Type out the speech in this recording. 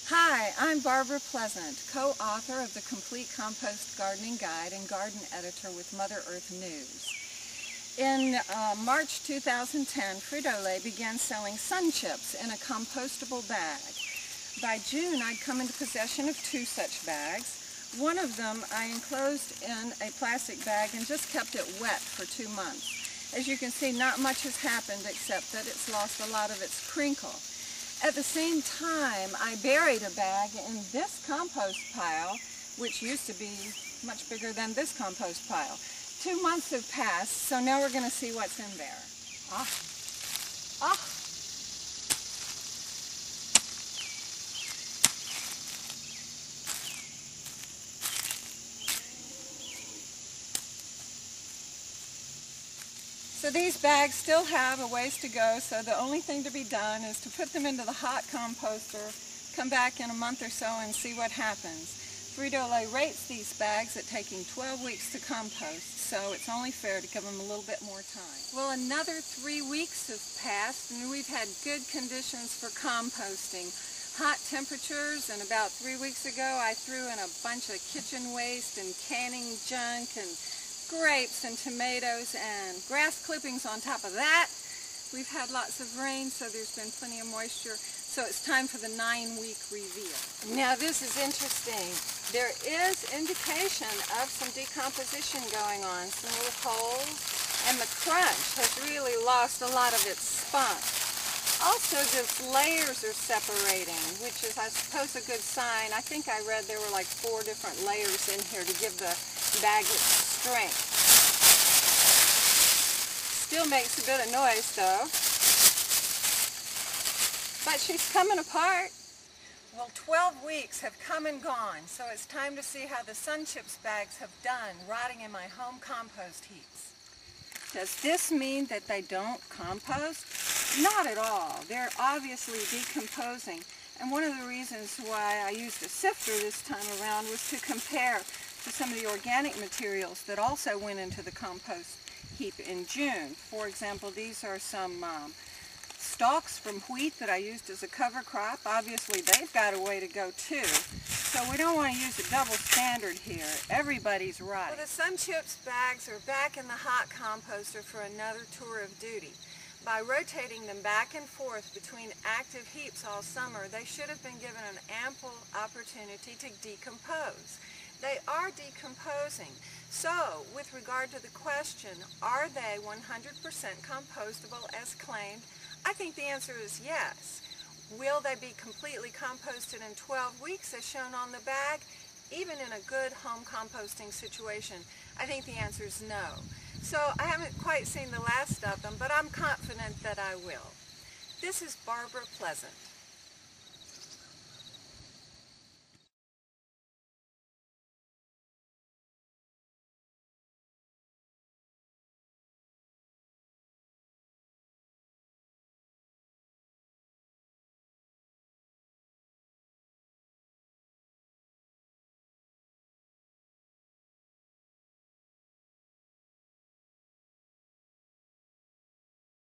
Hi, I'm Barbara Pleasant, co-author of the Complete Compost Gardening Guide and garden editor with Mother Earth News. In March 2010, Frito-Lay began selling sun chips in a compostable bag. By June, I'd come into possession of 2 such bags. One of them I enclosed in a plastic bag and just kept it wet for 2 months. As you can see, not much has happened except that it's lost a lot of its crinkle. At the same time, I buried a bag in this compost pile, which used to be much bigger than this compost pile. 2 months have passed, so now we're going to see what's in there. So these bags still have a ways to go, so the only thing to be done is to put them into the hot composter, come back in a month or so and see what happens. Frito-Lay rates these bags at taking 12 weeks to compost, so it's only fair to give them a little bit more time. Well, another 3 weeks have passed and we've had good conditions for composting. Hot temperatures, and about 3 weeks ago I threw in a bunch of kitchen waste and canning junk and grapes and tomatoes and grass clippings on top of that. We've had lots of rain, so there's been plenty of moisture, so it's time for the 9-week reveal. Now this is interesting. There is indication of some decomposition going on, some little holes, and the crunch has really lost a lot of its spunk. Also, the layers are separating, which is, I suppose, a good sign. I think I read there were like 4 different layers in here to give the bag its strength. Still makes a bit of noise, though. But she's coming apart. Well, 12 weeks have come and gone, so it's time to see how the sun chips bags have done rotting in my home compost heaps. Does this mean that they don't compost? Not at all. They're obviously decomposing. And one of the reasons why I used a sifter this time around was to compare to some of the organic materials that also went into the compost heap in June. For example, these are some stalks from wheat that I used as a cover crop. Obviously, they've got a way to go too. So we don't want to use a double standard here. Everybody's right. Well, the sun chips bags are back in the hot composter for another tour of duty. By rotating them back and forth between active heaps all summer, they should have been given an ample opportunity to decompose. They are decomposing. So, with regard to the question, are they 100% compostable as claimed? I think the answer is yes. Will they be completely composted in 12 weeks as shown on the bag? Even in a good home composting situation, I think the answer is no. So I haven't quite seen the last of them, but I'm confident that I will. This is Barbara Pleasant.